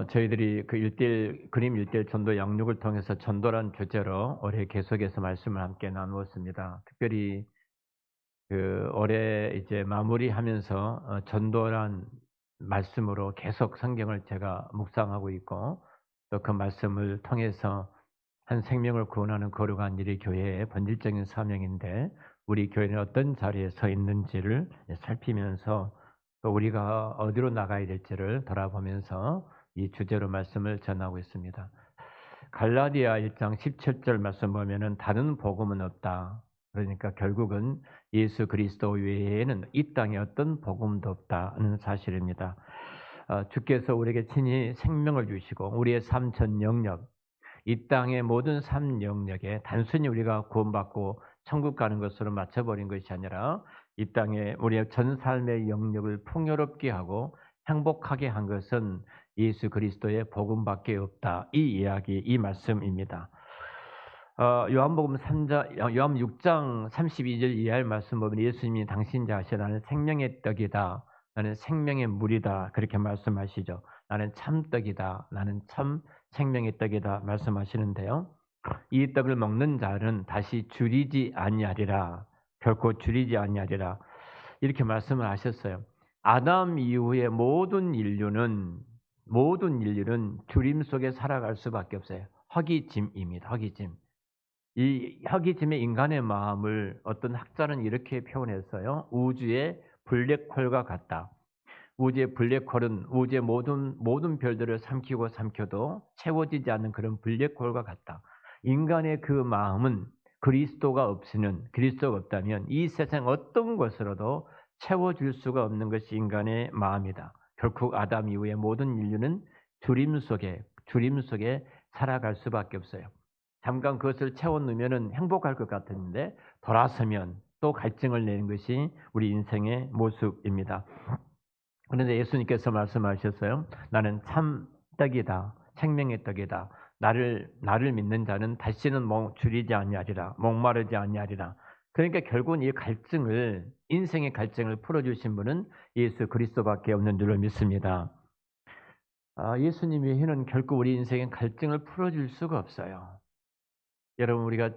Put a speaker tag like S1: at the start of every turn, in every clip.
S1: 저희들이 그 그림 1:1 전도 양육을 통해서 전도란 주제로 올해 계속해서 말씀을 함께 나누었습니다. 특별히 올해 이제 마무리하면서 전도란 말씀으로 계속 성경을 제가 묵상하고 있고, 또 그 말씀을 통해서 한 생명을 구원하는 거룩한 일이 교회의 본질적인 사명인데, 우리 교회는 어떤 자리에 서 있는지를 살피면서 또 우리가 어디로 나가야 될지를 돌아보면서 이 주제로 말씀을 전하고 있습니다. 갈라디아 1장 17절 말씀 보면은 다른 복음은 없다. 그러니까 결국은 예수 그리스도 외에는 이 땅에 어떤 복음도 없다는 사실입니다. 주께서 우리에게 친히 생명을 주시고 우리의 삶 전 영역, 이 땅의 모든 삶 영역에 단순히 우리가 구원받고 천국 가는 것으로 맞춰버린 것이 아니라 이 땅에 우리의 전 삶의 영역을 풍요롭게 하고 행복하게 한 것은 예수 그리스도의 복음밖에 없다. 이 이야기, 이 말씀입니다. 요한복음 3장, 요한 6장 32절 이하의 말씀 보면 예수님이 당신 자신 나는 생명의 떡이다. 나는 생명의 물이다. 그렇게 말씀하시죠. 나는 참떡이다. 나는 참 생명의 떡이다. 말씀하시는데요. 이 떡을 먹는 자는 다시 줄이지 아니하리라. 결코 줄이지 아니하리라. 이렇게 말씀을 하셨어요. 아담 이후에 모든 인류는 주림 속에 살아갈 수밖에 없어요. 허기짐입니다. 허기짐. 이 허기짐의 인간의 마음을 어떤 학자는 이렇게 표현했어요. 우주의 블랙홀과 같다. 우주의 블랙홀은 우주의 모든 별들을 삼켜도 채워지지 않는 그런 블랙홀과 같다. 인간의 그 마음은 그리스도가 없다면 이 세상 어떤 것으로도 채워줄 수가 없는 것이 인간의 마음이다. 결국 아담 이후에 모든 인류는 주림 속에 살아갈 수밖에 없어요. 잠깐 그것을 채워 넣으면 행복할 것 같았는데 돌아서면 또 갈증을 내는 것이 우리 인생의 모습입니다. 그런데 예수님께서 말씀하셨어요. 나는 참 떡이다. 생명의 떡이다. 나를 믿는 자는 다시는 줄이지 아니하리라. 목마르지 아니하리라. 그러니까 결국은 이 갈증을, 인생의 갈증을 풀어주신 분은 예수 그리스도밖에 없는 줄을 믿습니다. 예수님 외에는 결코 우리 인생의 갈증을 풀어줄 수가 없어요. 여러분, 우리가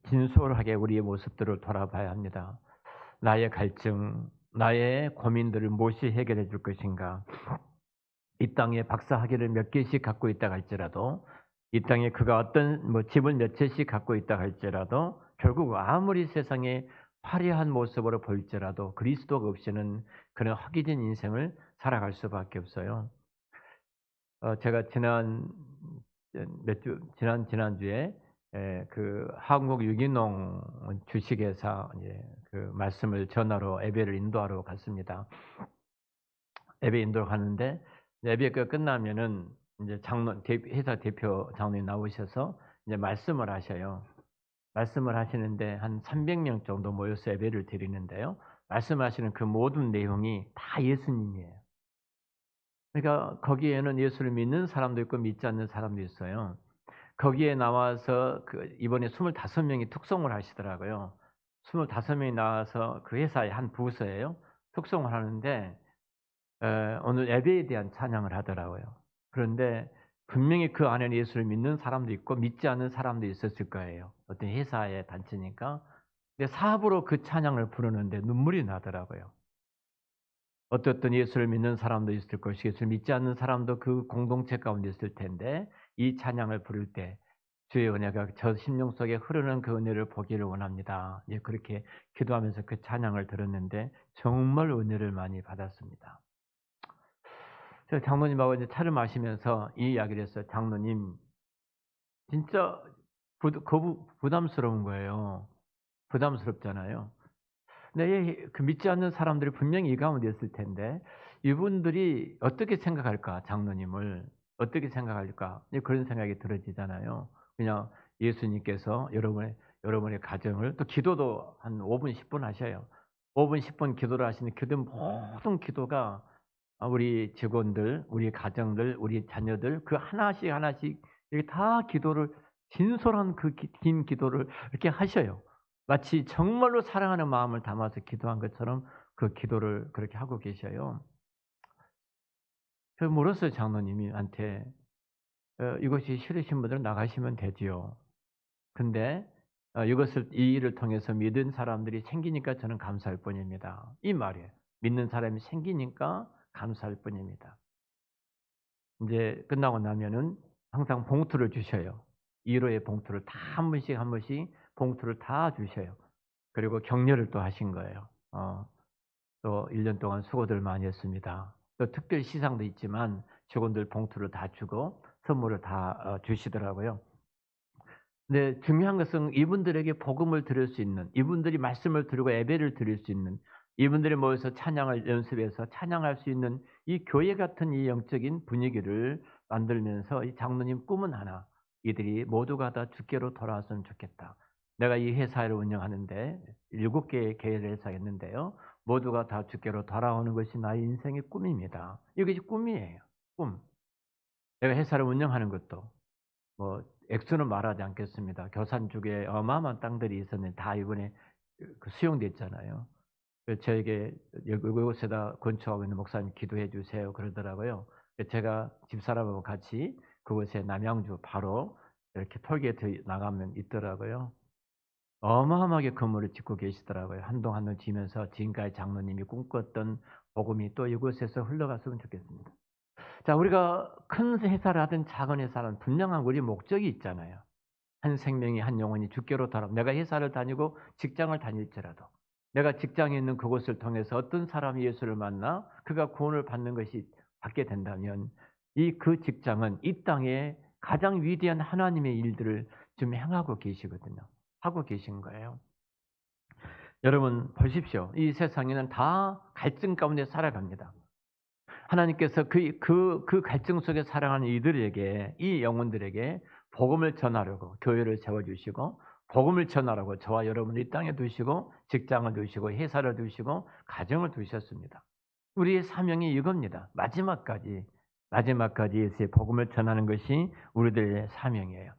S1: 진솔하게 우리의 모습들을 돌아봐야 합니다. 나의 갈증, 나의 고민들을 무엇이 해결해 줄 것인가? 이 땅에 박사학위를 몇 개씩 갖고 있다 할지라도, 이 땅에 그가 어떤 집을 몇 채씩 갖고 있다 할지라도, 결국 아무리 세상에 화려한 모습으로 보일지라도 그리스도가 없이는 그런 허기진 인생을 살아갈 수밖에 없어요. 제가 지난주에 그 한국 유기농 주식회사 그 말씀을 전하러 예배를 인도하러 갔습니다. 예배 인도를 가는데 예배가 끝나면은 이제 회사 대표 장로님 나오셔서 이제 말씀을 하셔요. 말씀을 하시는데 한 300명 정도 모여서 예배를 드리는데요. 말씀하시는 그 모든 내용이 다 예수님이에요. 그러니까 거기에는 예수를 믿는 사람도 있고 믿지 않는 사람도 있어요. 거기에 나와서 이번에 25명이 특송을 하시더라고요. 25명이 나와서 그 회사의 한 부서예요. 특송을 하는데 오늘 예배에 대한 찬양을 하더라고요. 그런데 분명히 그 안에는 예수를 믿는 사람도 있고 믿지 않는 사람도 있었을 거예요. 어떤 회사의 단체니까. 근데 사부로 그 찬양을 부르는데 눈물이 나더라고요. 어떤 예수를 믿는 사람도 있을 것이고 예수를 믿지 않는 사람도 그 공동체 가운데 있을 텐데 이 찬양을 부를 때 주의 은혜가 저 심령 속에 흐르는 그 은혜를 보기를 원합니다. 예, 그렇게 기도하면서 그 찬양을 들었는데 정말 은혜를 많이 받았습니다. 제가 장로님하고 이제 차를 마시면서 이 이야기를 했어요. 장로님, 진짜 부담스러운 거예요. 부담스럽잖아요. 근데 그 믿지 않는 사람들이 분명히 이 가운데 있을 텐데 이분들이 어떻게 생각할까? 장로님을 어떻게 생각할까? 그런 생각이 들어지잖아요. 그냥 예수님께서 여러분의 가정을 또 기도도 한 5분 10분 하셔요. 5분 10분 기도를 하시는 그 모든 기도가 우리 직원들, 우리 가정들, 우리 자녀들 그 하나씩 이렇게 다 기도를 진솔한 그 긴 기도를 이렇게 하셔요. 마치 정말로 사랑하는 마음을 담아서 기도한 것처럼 그 기도를 그렇게 하고 계셔요. 물었어요, 장로님한테. 이것이 싫으신 분들은 나가시면 되지요. 근데 이 일을 통해서 믿은 사람들이 생기니까 저는 감사할 뿐입니다. 이 말이에요. 믿는 사람이 생기니까 감사할 뿐입니다. 이제 끝나고 나면은 항상 봉투를 주셔요. 1호의 봉투를 다 한 분씩 한 분씩 봉투를 다 주셔요. 그리고 격려를 또 하신 거예요. 또 1년 동안 수고들 많이 했습니다. 또 특별 시상도 있지만 직원들 봉투를 다 주고 선물을 다 주시더라고요. 근데 중요한 것은 이분들에게 복음을 들을 수 있는, 이분들이 말씀을 들고 예배를 드릴 수 있는, 이분들이 모여서 찬양을 연습해서 찬양할 수 있는 이 교회 같은 이 영적인 분위기를 만들면서 이 장로님 꿈은 하나, 이들이 모두가 다 주께로 돌아왔으면 좋겠다. 내가 이 회사를 운영하는데 7개의 계열 회사였는데요. 모두가 다 주께로 돌아오는 것이 나의 인생의 꿈입니다. 이것이 꿈이에요. 꿈. 내가 회사를 운영하는 것도 뭐 액수는 말하지 않겠습니다. 교산 쪽에 어마어마한 땅들이 있었는데 다 이번에 수용됐잖아요. 그래서 저에게 이곳에다 건축하고 있는 목사님 기도해 주세요 그러더라고요. 제가 집사람하고 같이 그곳에 남양주 바로 이렇게 톨게이트 나가면 있더라고요. 어마어마하게 건물을 짓고 계시더라고요. 한동 한동 지면서 지금까지 장로님이 꿈꿨던 복음이 또 이곳에서 흘러갔으면 좋겠습니다. 자, 우리가 큰 회사를 하든 작은 회사는 분명한 우리 목적이 있잖아요. 한 생명이 한 영혼이 주께로 돌아. 내가 회사를 다니고 직장을 다닐지라도 내가 직장에 있는 그곳을 통해서 어떤 사람이 예수를 만나 그가 구원을 받는 것이 받게 된다면 그 직장은 이 땅에 가장 위대한 하나님의 일들을 좀 행하고 계시거든요. 하고 계신 거예요. 여러분 보십시오. 이 세상에는 다 갈증 가운데 살아갑니다. 하나님께서 그 갈증 속에 살아가는 이들에게, 이 영혼들에게 복음을 전하려고 교회를 세워주시고, 복음을 전하라고 저와 여러분을 이 땅에 두시고, 직장을 두시고, 회사를 두시고, 가정을 두셨습니다. 우리의 사명이 이겁니다. 마지막까지 예수의 복음을 전하는 것이 우리들의 사명이에요.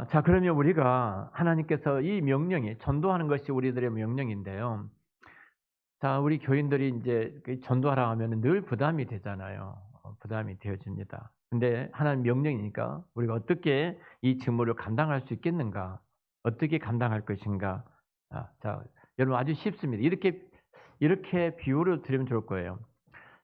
S1: 자, 그러면 우리가 하나님께서 이 명령이, 전도하는 것이 우리들의 명령인데요. 자, 우리 교인들이 이제 전도하라 하면 늘 부담이 되잖아요. 부담이 되어집니다. 근데 하나님 명령이니까 우리가 어떻게 이 직무를 감당할 수 있겠는가? 어떻게 감당할 것인가? 자, 여러분 아주 쉽습니다. 이렇게 비유를 드리면 좋을 거예요.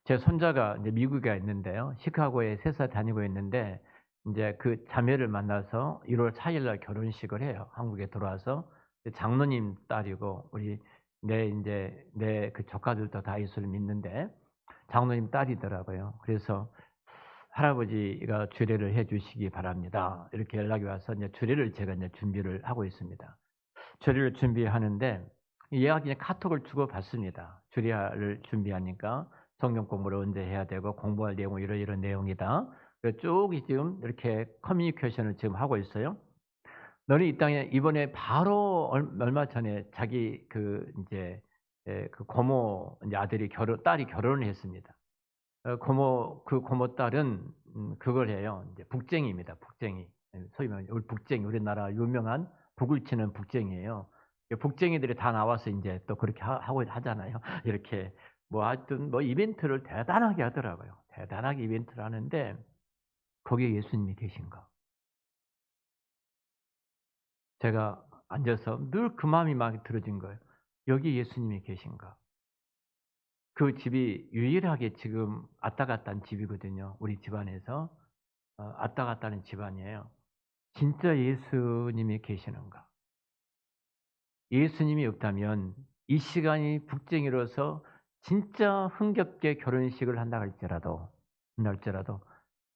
S1: 제 손자가 이제 미국에 있는데요. 시카고에 3살 다니고 있는데 이제 그 자매를 만나서 1월 4일 날 결혼식을 해요. 한국에 들어와서 장로님 딸이고 내 그 조카들도 다 예수를 믿는데 장로님 딸이더라고요. 그래서 할아버지가 주례를 해 주시기 바랍니다. 이렇게 연락이 와서 이제 주례를 제가 이제 준비를 하고 있습니다. 주례를 준비하는데 얘가 그냥 카톡을 주고 받습니다. 주례를 준비하니까 성경 공부를 언제 해야 되고 공부할 내용은 이런 내용이다. 쭉 지금 이렇게 커뮤니케이션을 지금 하고 있어요. 너는 이 땅에 이번에 바로 얼마 전에 자기 그 고모 아들이 딸이 결혼을 했습니다. 고모 딸은 그걸 해요. 이제 북쟁이입니다. 북쟁이. 소위 말하는 우리 북쟁이, 우리나라 유명한 북을 치는 북쟁이에요. 북쟁이들이 다 나와서 이제 또 그렇게 하고 하잖아요. 이렇게 뭐 하여튼 뭐 이벤트를 대단하게 하더라고요. 대단하게 이벤트를 하는데 거기에 예수님이 계신가? 제가 앉아서 늘 그 마음이 막 들어진 거예요. 여기 예수님이 계신가? 그 집이 유일하게 지금 왔다 갔다 한 집이거든요. 우리 집안에서 왔다 갔다 하는 집안이에요. 진짜 예수님이 계시는가? 예수님이 없다면 이 시간이 북쟁이로서 진짜 흥겹게 결혼식을 한다 할지라도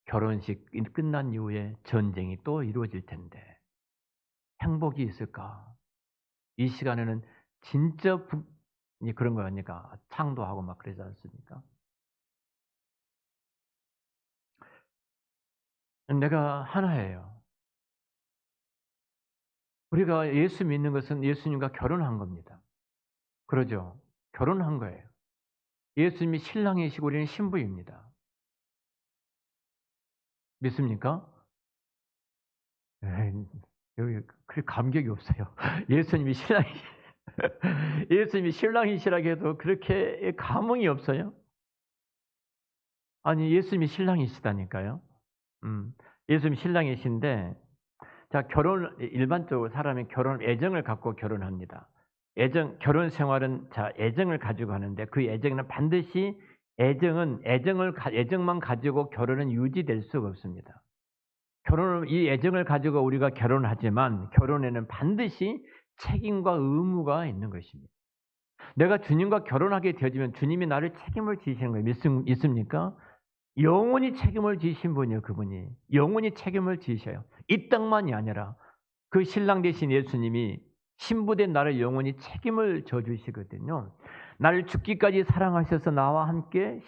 S1: 결혼식 끝난 이후에 전쟁이 또 이루어질 텐데 행복이 있을까? 이 시간에는 진짜 그런 거 아닙니까? 창도하고 막 그러지 않습니까? 내가 하나예요. 우리가 예수 믿는 것은 예수님과 결혼한 겁니다. 그러죠? 결혼한 거예요. 예수님이 신랑이시고 우리는 신부입니다. 믿습니까? 에이, 여기 그렇게 감격이 없어요. 예수님이 예수님이 신랑이시라고 해도 그렇게 감흥이 없어요. 아니 예수님이 신랑이시다니까요. 음. 예수님이 신랑이신데 자 일반적으로 사람이 애정을 갖고 결혼합니다. 결혼 생활은 자 애정을 가지고 하는데 그 애정은 반드시 애정만 가지고 결혼은 유지될 수가 없습니다. 이 애정을 가지고 우리가 결혼하지만 결혼에는 반드시 책임과 의무가 있는 것입니다. 내가 주님과 결혼하게 되어지면 주님이 나를 책임을 지시는 거예요. 믿습니까? 영원히 책임을 지신 분이에요, 그분이. 영원히 책임을 지셔요. 이 땅만이 아니라 그 신랑 되신 예수님이 신부된 나를 영원히 책임을 져 주시거든요. 나를 죽기까지 사랑하셔서 나와 함께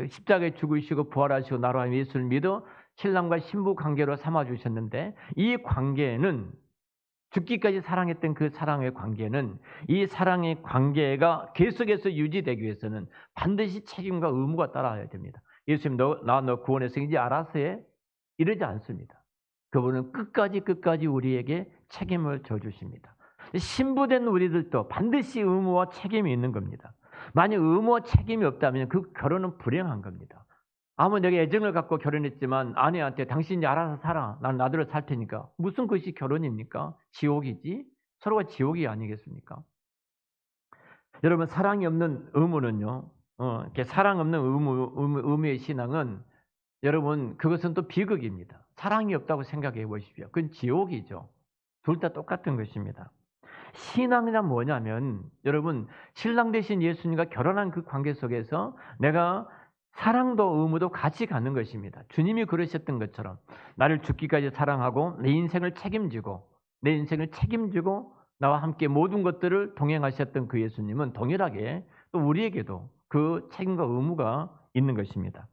S1: 십자가에 죽으시고 부활하시고 나로 하여금 예수를 믿어 신랑과 신부 관계로 삼아 주셨는데 이 관계는 죽기까지 사랑했던 그 사랑의 관계는 이 사랑의 관계가 계속해서 유지되기 위해서는 반드시 책임과 의무가 따라야 됩니다. 예수님 너 구원해서 이제 알아서 해 이러지 않습니다. 그분은 끝까지 우리에게 책임을 져주십니다. 신부된 우리들도 반드시 의무와 책임이 있는 겁니다. 만약 의무와 책임이 없다면 그 결혼은 불행한 겁니다. 아무 내가 애정을 갖고 결혼했지만 아내한테 당신이 알아서 살아. 난 나대로 살 테니까. 무슨 것이 결혼입니까? 지옥이지. 서로가 지옥이 아니겠습니까? 여러분 사랑이 없는 의무는요. 이렇게 사랑 없는 의무의 신앙은 여러분 그것은 또 비극입니다. 사랑이 없다고 생각해 보십시오. 그건 지옥이죠. 둘 다 똑같은 것입니다. 신앙이란 뭐냐면 여러분 신랑 되신 예수님과 결혼한 그 관계 속에서 내가 사랑도 의무도 같이 가는 것입니다. 주님이 그러셨던 것처럼 나를 죽기까지 사랑하고 내 인생을 책임지고 나와 함께 모든 것들을 동행하셨던 그 예수님은 동일하게 또 우리에게도 그 책임과 의무가 있는 것입니다.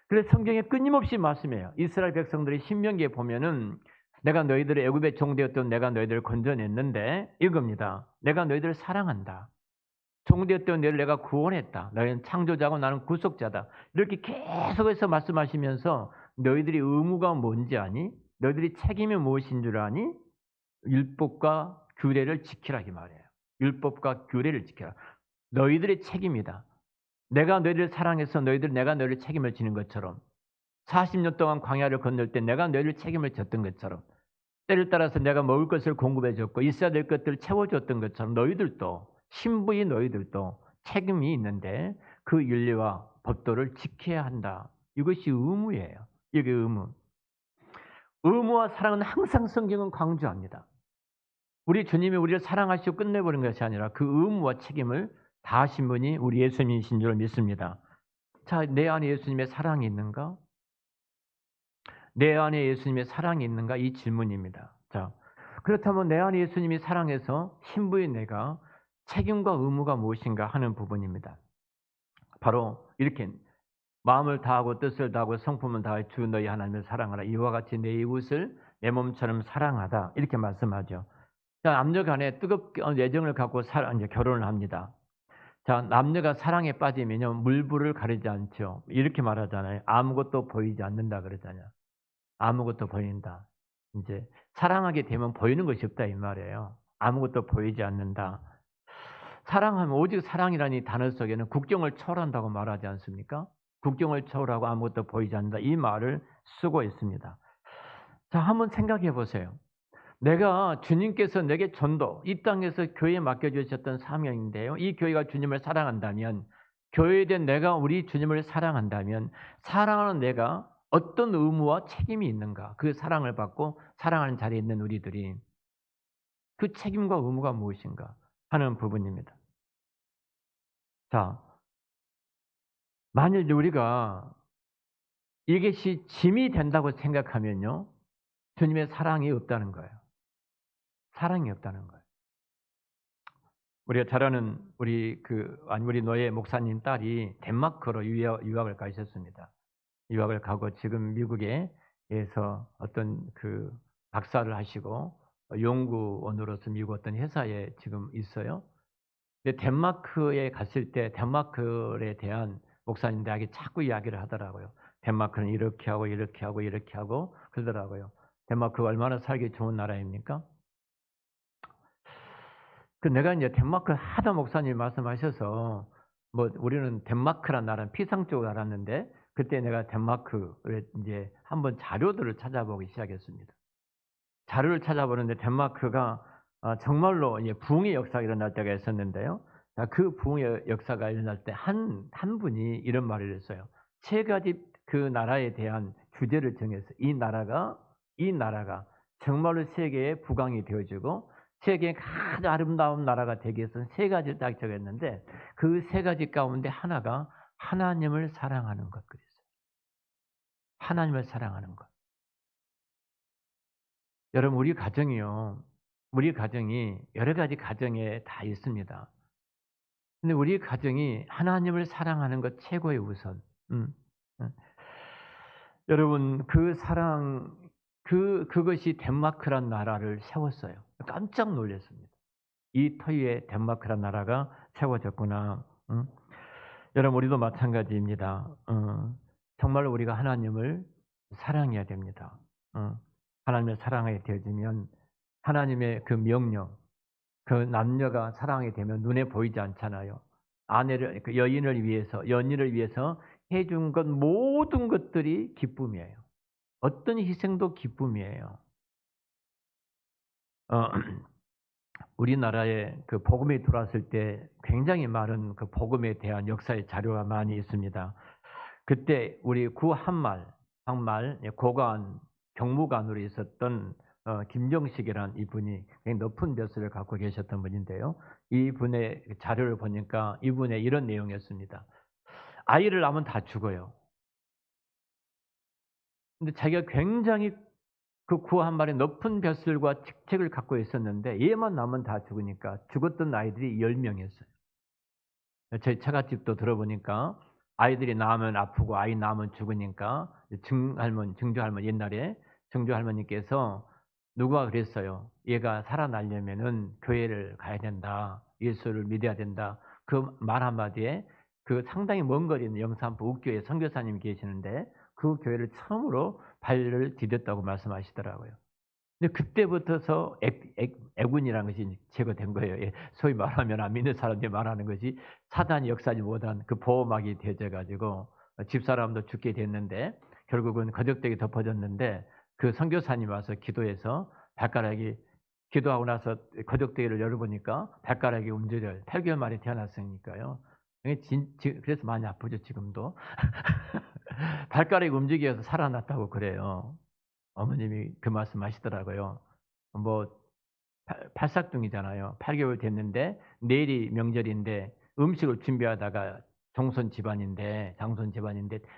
S1: 그래서 성경에 끊임없이 말씀해요. 이스라엘 백성들이 신명기에 보면은 내가 너희들의 애굽의 종되었던 내가 너희들을 건져냈는데 이겁니다. 내가 너희들을 사랑한다. 종되었던 너희를 내가 구원했다. 너희는 창조자고 나는 구속자다. 이렇게 계속해서 말씀하시면서 너희들이 의무가 뭔지 아니? 너희들이 책임이 무엇인 줄 아니? 율법과 규례를 지키라 이 말이에요. 율법과 규례를 지켜라. 너희들의 책임이다. 내가 너희를 사랑해서 내가 너희를 책임을 지는 것처럼 40년 동안 광야를 건널 때 내가 너희를 책임을 졌던 것처럼 때를 따라서 내가 먹을 것을 공급해 줬고 있어야 될 것들을 채워줬던 것처럼 신부인 너희들도 책임이 있는데 그 윤리와 법도를 지켜야 한다. 이것이 의무예요. 이게 의무. 의무와 사랑은 항상 성경은 강조합니다. 우리 주님이 우리를 사랑하시고 끝내버린 것이 아니라 그 의무와 책임을 다하신 분이 우리 예수님이신 줄 믿습니다. 자, 내 안에 예수님의 사랑이 있는가? 내 안에 예수님의 사랑이 있는가? 이 질문입니다. 자, 그렇다면 내 안에 예수님이 사랑해서 신부인 내가 책임과 의무가 무엇인가 하는 부분입니다. 바로 이렇게 마음을 다하고 뜻을 다하고 성품을 다해 주 너희 하나님을 사랑하라. 이와 같이 내 이웃을 내 몸처럼 사랑하다. 이렇게 말씀하죠. 자, 남녀간에 뜨겁게 애정을 갖고 이제 결혼을 합니다. 자, 남녀가 사랑에 빠지면요 물불을 가리지 않죠. 이렇게 말하잖아요. 아무것도 보이지 않는다 그러잖아요. 아무것도 보인다. 이제 사랑하게 되면 보이는 것이 없다 이 말이에요. 아무것도 보이지 않는다. 사랑하면 오직 사랑이라는 이 단어 속에는 국경을 초월한다고 말하지 않습니까? 국경을 초월하고 아무것도 보이지 않는다. 이 말을 쓰고 있습니다. 자, 한번 생각해 보세요. 내가 주님께서 내게 전도, 이 땅에서 교회에 맡겨주셨던 사명인데요. 이 교회가 주님을 사랑한다면, 교회에 대한 내가 우리 주님을 사랑한다면, 사랑하는 내가 어떤 의무와 책임이 있는가? 그 사랑을 받고 사랑하는 자리에 있는 우리들이 그 책임과 의무가 무엇인가 하는 부분입니다. 자, 만일 우리가 이것이 짐이 된다고 생각하면요, 주님의 사랑이 없다는 거예요. 사랑이 없다는 거예요. 우리가 잘 아는 우리 노예 목사님 딸이 덴마크로 유학을 가셨습니다. 유학을 가고 지금 미국에서 어떤 박사를 하시고 연구원으로서 미국 어떤 회사에 지금 있어요. 근데 덴마크에 갔을 때 덴마크에 대한 목사님 대학에 자꾸 이야기를 하더라고요. 덴마크는 이렇게 하고 이렇게 하고 이렇게 하고 그러더라고요. 덴마크가 얼마나 살기 좋은 나라입니까? 내가 이제 덴마크 하다 목사님 말씀하셔서 우리는 덴마크란 나라는 피상적으로 알았는데 그때 내가 덴마크에 이제 한번 자료들을 찾아보기 시작했습니다. 자료를 찾아보는데 덴마크가 정말로 이제 부흥의 역사가 일어날 때가 있었는데요. 그 부흥의 역사가 일어날 때 한 분이 이런 말을 했어요. 세 가지 그 나라에 대한 주제를 정해서 이 나라가 정말로 세계의 국왕이 되어지고 세계의 가장 아름다운 나라가 되기 위해서는 세 가지를 딱 정했는데 그 세 가지 가운데 하나가 하나님을 사랑하는 것 그랬어요. 하나님을 사랑하는 것. 여러분 우리 가정이요. 우리 가정이 여러 가지 가정에 다 있습니다. 근데 우리 가정이 하나님을 사랑하는 것 최고의 우선. 음. 음. 여러분 그 사랑 그것이 덴마크란 나라를 세웠어요. 깜짝 놀랐습니다. 이 터위에 덴마크란 나라가 세워졌구나. 여러분 우리도 마찬가지입니다. 정말 우리가 하나님을 사랑해야 됩니다. 하나님을 사랑하게 되어지면 하나님의 그 명령, 그 남녀가 사랑하게 되면 눈에 보이지 않잖아요. 아내를 그 여인을 위해서 연인을 위해서 해준 것 모든 것들이 기쁨이에요. 어떤 희생도 기쁨이에요. 어, 우리나라에 그 복음이 들어왔을 때 굉장히 많은 그 복음에 대한 역사의 자료가 많이 있습니다. 그때 우리 구 한말 고관 경무관으로 있었던 김정식이라는 이분이 굉장히 높은 벼슬을 갖고 계셨던 분인데요. 이분의 자료를 보니까 이분의 이런 내용이었습니다. 아이를 낳으면 다 죽어요. 근데 자기가 굉장히 그 구 한 마리 높은 벼슬과 직책을 갖고 있었는데 얘만 낳으면 다 죽으니까 죽었던 아이들이 10명이었어요. 저희 처갓집도 들어보니까 아이들이 낳으면 아프고 아이 낳으면 죽으니까 증조할머니 옛날에 증조할머니께서 누가 그랬어요. 얘가 살아나려면은 교회를 가야 된다. 예수를 믿어야 된다. 그 말 한마디에 그 상당히 먼 거리 있는 영산포 옥교회 선교사님이 계시는데 그 교회를 처음으로 발을 디뎠다고 말씀하시더라고요. 근데 그때부터서 애군이라는 것이 제거된 거예요. 예, 소위 말하면 안 믿는 사람들이 말하는 것이 사단이 역사하지 못한 그 보호막이 되어져 가지고 집사람도 죽게 됐는데 결국은 거적되게 덮어졌는데 그 선교사님 와서 기도해서 발가락이 기도하고 나서 거적대기를 열어보니까 발가락이 움직여요. 8개월 만에 태어났으니까요. 그래서 많이 아프죠 지금도. 발가락이 움직여서 살아났다고 그래요. 어머님이 그 말씀하시더라고요. 뭐 팔삭둥이잖아요. 8개월 됐는데 내일이 명절인데 음식을 준비하다가 장손 집안인데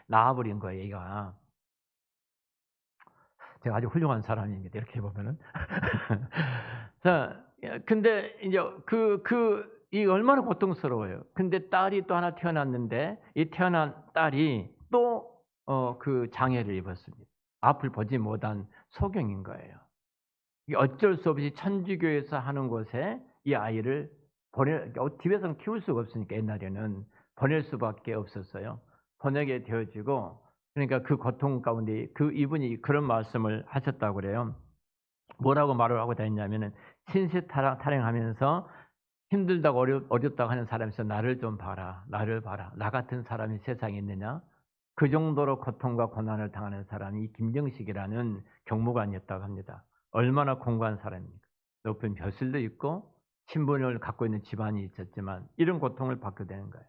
S1: 나와버린 거예요. 얘가. 제가 아주 훌륭한 사람입니다. 이렇게 보면은. 자, 근데 이제 이 얼마나 고통스러워요. 근데 딸이 또 하나 태어났는데 이 태어난 딸이 또 그 장애를 입었습니다. 앞을 보지 못한 소경인 거예요. 이게 어쩔 수 없이 천주교에서 하는 곳에 이 아이를 집에서는 키울 수가 없으니까 옛날에는 보낼 수밖에 없었어요. 보내게 되어지고 그러니까 그 고통 가운데 이분이 그런 말씀을 하셨다고 그래요. 뭐라고 말을 하고 다녔냐면은 신세 타령하면서 힘들다고 어렵다고 하는 사람에서 나를 좀 봐라. 나를 봐라. 나 같은 사람이 세상에 있느냐? 그 정도로 고통과 고난을 당하는 사람이 이 김정식이라는 경무관이었다고 합니다. 얼마나 공고한 사람입니까? 높은 벼슬도 있고 신분을 갖고 있는 집안이 있었지만 이런 고통을 받게 되는 거예요.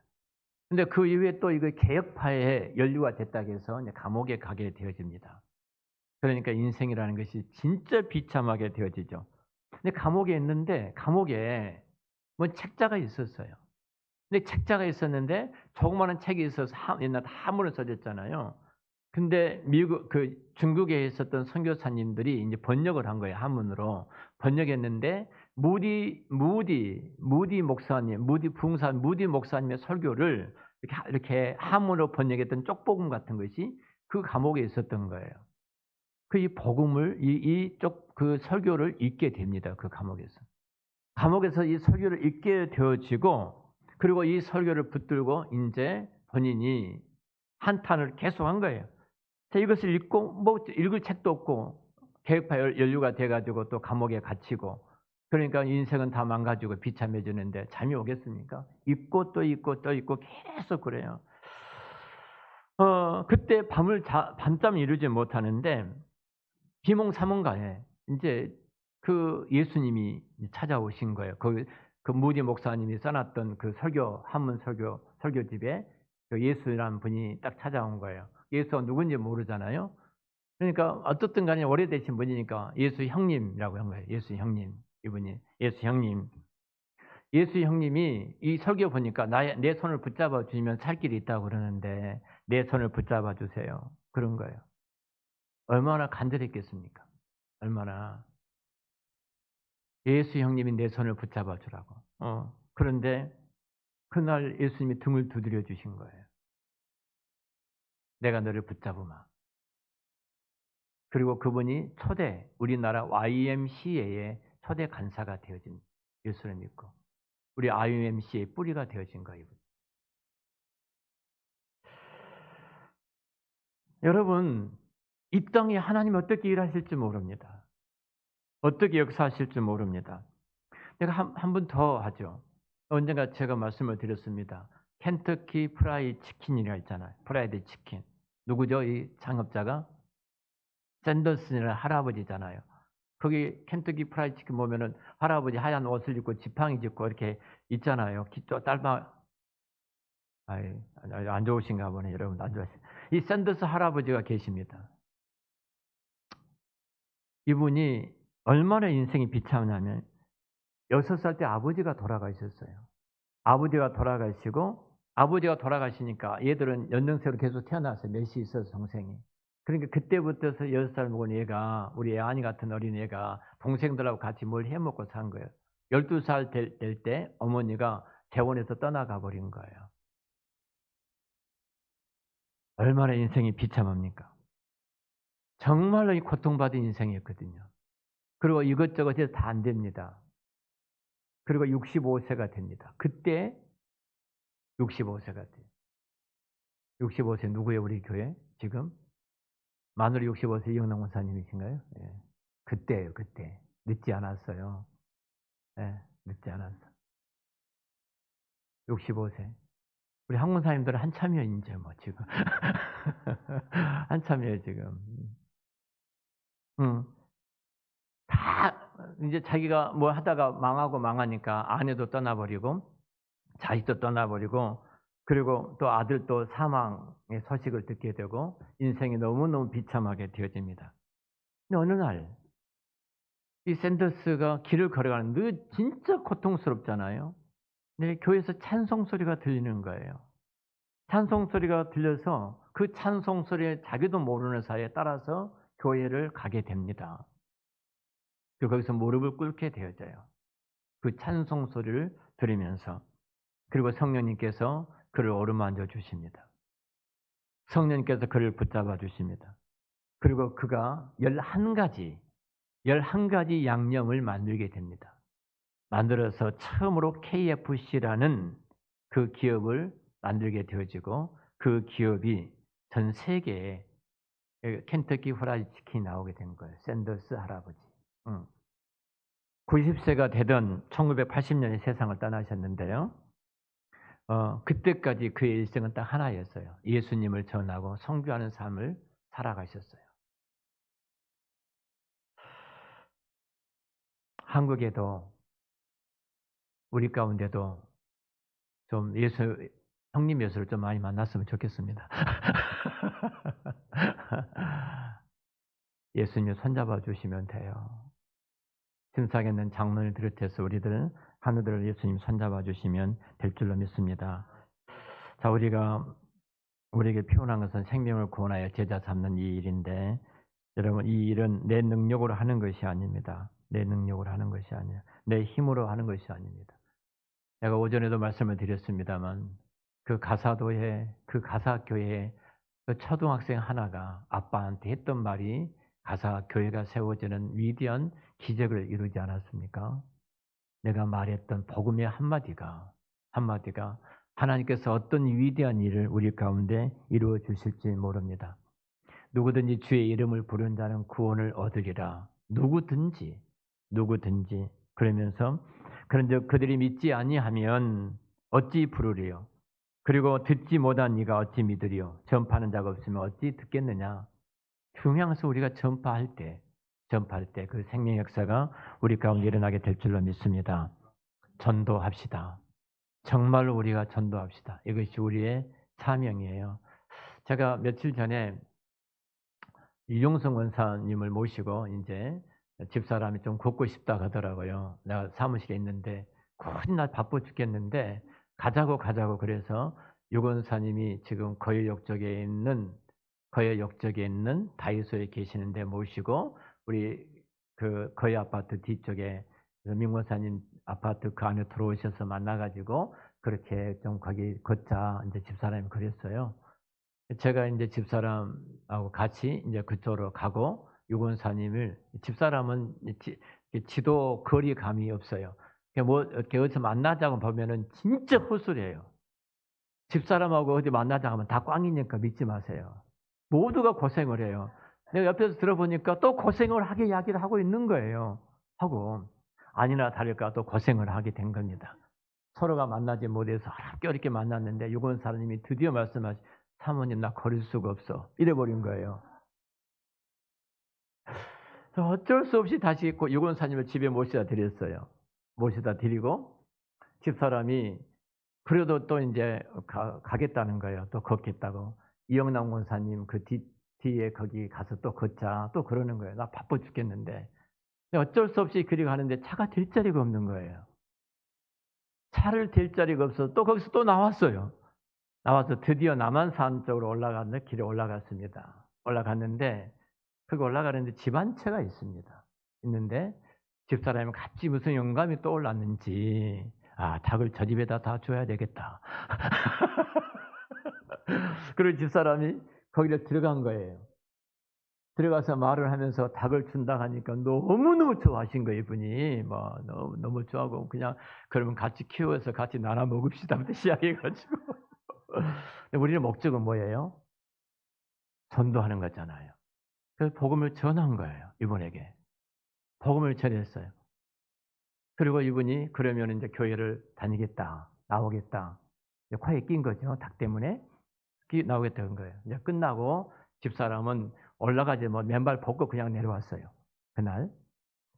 S1: 근데 그 이후에 또 이거 개혁파에 연루가 됐다고 해서 이제 감옥에 가게 되어집니다. 그러니까 인생이라는 것이 진짜 비참하게 되어지죠. 근데 감옥에 있는데 감옥에 뭐 책자가 있었어요. 근데 책자가 있었는데 조그마한 책이 있어서 옛날 한문을 써졌잖아요. 근데 중국에 있었던 선교사님들이 이제 번역을 한 거예요. 한문으로 번역했는데 무디 목사님, 무디 목사님의 설교를 이렇게 한문으로 번역했던 쪽복음 같은 것이 그 감옥에 있었던 거예요. 이 복음을 그 설교를 읽게 됩니다. 그 감옥에서. 감옥에서 이 설교를 읽게 되어지고 그리고 이 설교를 붙들고 이제 본인이 한탄을 계속한 거예요. 자, 이것을 읽고 뭐 읽을 책도 없고 개혁파 연루가 돼 가지고 또 감옥에 갇히고 그러니까 인생은 다 망가지고 비참해지는데 잠이 오겠습니까? 읽고 또 읽고 또 읽고 계속 그래요. 그때 밤잠을 이루지 못하는데 비몽사몽간에 인제 그 예수님이 찾아오신 거예요. 그 무디 목사님이 써 놨던 그 한문 설교집에 그 예수라는 분이 딱 찾아온 거예요. 예수가 누군지 모르잖아요. 그러니까 어떻든 간에 오래되신 분이니까 예수 형님이라고 한 거예요. 예수 형님. 이분이 예수 형님. 예수 형님이 이 설교 보니까 내 손을 붙잡아 주시면 살 길이 있다고 그러는데 내 손을 붙잡아 주세요. 그런 거예요. 얼마나 간절했겠습니까? 얼마나. 예수 형님이 내 손을 붙잡아 주라고. 그런데 그날 예수님이 등을 두드려 주신 거예요. 내가 너를 붙잡으마. 그리고 그분이 우리나라 YMCA의 초대 간사가 되어진 예수를 믿고 우리 IMCA의 뿌리가 되어진 거예요. 여러분, 이 땅에 하나님이 어떻게 일하실지 모릅니다. 어떻게 역사하실지 모릅니다. 내가 한 분 더 하죠. 언젠가 제가 말씀을 드렸습니다. 켄터키 프라이 치킨이라 있잖아요. 프라이드 치킨. 누구죠? 이 창업자가? 샌더슨이라는 할아버지잖아요. 거기 켄터키 프라이 치킨 보면은 할아버지 하얀 옷을 입고 지팡이 짚고 이렇게 있잖아요. 안 좋으신가 보네. 여러분 안 좋으시. 이 샌더스 할아버지가 계십니다. 이분이 얼마나 인생이 비참하냐면 6살 때 아버지가 돌아가셨어요. 아버지가 돌아가시니까 얘들은 연령세로 계속 태어났어요. 몇이 있어서 동생이. 그러니까 그때부터서 6살 먹은 얘가 우리 애안이 같은 어린애가 동생들하고 같이 뭘 해먹고 산 거예요. 12살 될 때 어머니가 재혼해서 떠나가 버린 거예요. 얼마나 인생이 비참합니까? 정말로 이 고통받은 인생이었거든요. 그리고 이것저것 해서 다 안 됩니다. 그리고 65세가 됩니다. 그때 65세가 돼요. 65세 누구예요, 우리 교회? 지금? 만으로 65세 이영남 원사님이신가요? 예. 그때예요, 그때. 늦지 않았어요. 예, 늦지 않았어. 65세. 우리 한국사님들은 한참이에요, 이제 뭐 지금. 한참이에요, 지금. 음. 다 이제 자기가 뭐 하다가 망하니까 아내도 떠나버리고 자식도 떠나버리고 그리고 또 아들도 사망의 소식을 듣게 되고 인생이 너무너무 비참하게 되어집니다. 근데 어느 날 이 샌더스가 길을 걸어가는데 진짜 고통스럽잖아요. 근데 교회에서 찬송 소리가 들리는 거예요. 찬송 소리가 들려서 그 찬송 소리에 자기도 모르는 사이에 따라서 교회를 가게 됩니다. 그리고 거기서 무릎을 꿇게 되어져요. 그 찬송 소리를 들으면서. 그리고 성령님께서 그를 어루만져 주십니다. 성령님께서 그를 붙잡아 주십니다. 그리고 그가 11가지 양념을 만들게 됩니다. 만들어서 처음으로 KFC라는 그 기업을 만들게 되어지고 그 기업이 전 세계에 켄터키 프라이드 치킨이 나오게 된 거예요. 샌더스 할아버지. 90세가 되던 1980년에 세상을 떠나셨는데요. 그때까지 그의 일생은 딱 하나였어요. 예수님을 전하고 선교하는 삶을 살아가셨어요. 한국에도 우리 가운데도 좀 형님 예수를 좀 많이 만났으면 좋겠습니다. 예수님 손잡아 주시면 돼요. 심사에 있는 장로를 비롯해서 우리들 하늘을 예수님 손잡아 주시면 될 줄로 믿습니다. 자, 우리에게 피곤한 것은 생명을 구원하여 제자 삼는 이 일인데 여러분 이 일은 내 능력으로 하는 것이 아닙니다. 내 능력으로 하는 것이 아니에요. 내 힘으로 하는 것이 아닙니다. 내가 오전에도 말씀을 드렸습니다만 그 가사교회에 그 초등학생 하나가 아빠한테 했던 말이 가사교회가 세워지는 위대한 기적을 이루지 않았습니까? 내가 말했던 복음의 한마디가 하나님께서 어떤 위대한 일을 우리 가운데 이루어 주실지 모릅니다. 누구든지 주의 이름을 부르는 자는 구원을 얻으리라. 누구든지 그러면서 그런즉 그들이 믿지 아니하면 어찌 부르리요? 그리고 듣지 못한 이가 어찌 믿으리요? 전파하는 자가 없으면 어찌 듣겠느냐? 중요한 것은 우리가 전파할 때 그 생명 역사가 우리 가운데 일어나게 될 줄로 믿습니다. 전도합시다. 정말로 우리가 전도합시다. 이것이 우리의 사명이에요. 제가 며칠 전에 이용성 원사님을 모시고 이제 집사람이 좀 걷고 싶다 하더라고요. 내가 사무실에 있는데 굳이 날 바빠 죽겠는데 가자고 그래서 유 원사님이 지금 거여역적에 있는 다이소에 계시는데 모시고 우리 그 거여 아파트 뒤쪽에 민 원사님 아파트 그 안에 들어오셔서 만나가지고 그렇게 좀 거기 걷자 이제 집사람이 그랬어요. 제가 이제 집사람하고 같이 이제 그쪽으로 가고 유권사님을 집사람은 지도 거리감이 없어요. 뭐 이렇게 어디서 만나자고 보면은 진짜 헛소리예요. 집사람하고 어디 만나자 하면 다 꽝이니까 믿지 마세요. 모두가 고생을 해요. 내가 옆에서 들어보니까 또 고생을 하게 이야기를 하고 있는 거예요. 하고 아니나 다를까 또 고생을 하게 된 겁니다. 서로가 만나지 못해서 어렵게 만났는데 유권사님이 드디어 말씀하시 사모님 나 거릴 수가 없어. 이래버린 거예요. 어쩔 수 없이 다시 유권사님을 집에 모시다 드렸어요. 모시다 드리고 집사람이 그래도 또 이제 가겠다는 거예요. 또 걷겠다고. 이영남 권사님 그 뒤에 거기 가서 또 걷자. 또 그러는 거예요. 나 바빠 죽겠는데. 어쩔 수 없이 그리 가는데 차가 댈 자리가 없는 거예요. 차를 댈 자리가 없어서 또 거기서 또 나왔어요. 나와서 드디어 남한산 쪽으로 올라갔는데 길에 올라갔습니다. 올라갔는데 거기 올라가는데 집 한 채가 있습니다. 있는데 집사람이 갑자기 무슨 영감이 떠올랐는지 닭을 저 집에다 다 줘야 되겠다. 그리고 집사람이 거기를 들어간 거예요. 들어가서 말을 하면서 닭을 준다 하니까 너무너무 좋아하신 거예요, 이분이. 뭐, 너무 좋아하고, 그냥, 그러면 같이 키워서 같이 나눠 먹읍시다. 부터 시작해가지고. 우리의 목적은 뭐예요? 전도하는 거잖아요. 그래서 복음을 전한 거예요, 이분에게. 복음을 전했어요. 그리고 이분이 그러면 이제 교회를 다니겠다, 나오겠다. 코에 낀 거죠, 닭 때문에. 나오겠다는 거예요. 이제 끝나고 집사람은 올라가지 맨발 벗고 그냥 내려왔어요. 그날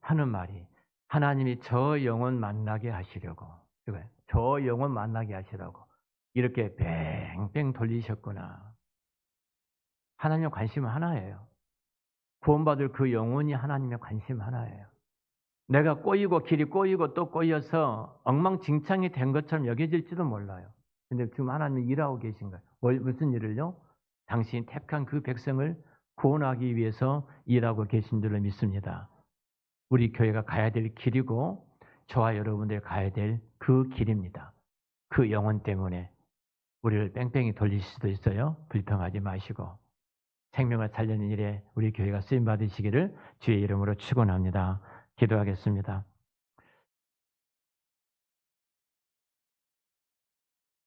S1: 하는 말이 하나님이 저 영혼 만나게 하시려고 이거예요. 저 영혼 만나게 하시라고 이렇게 뺑뺑 돌리셨구나. 하나님의 관심은 하나예요. 구원받을 그 영혼이 하나님의 관심 하나예요. 내가 꼬이고 길이 꼬이고 또 꼬여서 엉망진창이 된 것처럼 여겨질지도 몰라요. 근데 지금 하나님이 일하고 계신 거예요. 무슨 일을요? 당신이 택한 그 백성을 구원하기 위해서 일하고 계신 줄로 믿습니다. 우리 교회가 가야 될 길이고 저와 여러분들이 가야 될 그 길입니다. 그 영혼 때문에 우리를 뺑뺑이 돌릴 수도 있어요. 불평하지 마시고 생명을 살리는 일에 우리 교회가 쓰임 받으시기를 주의 이름으로 축원합니다. 기도하겠습니다.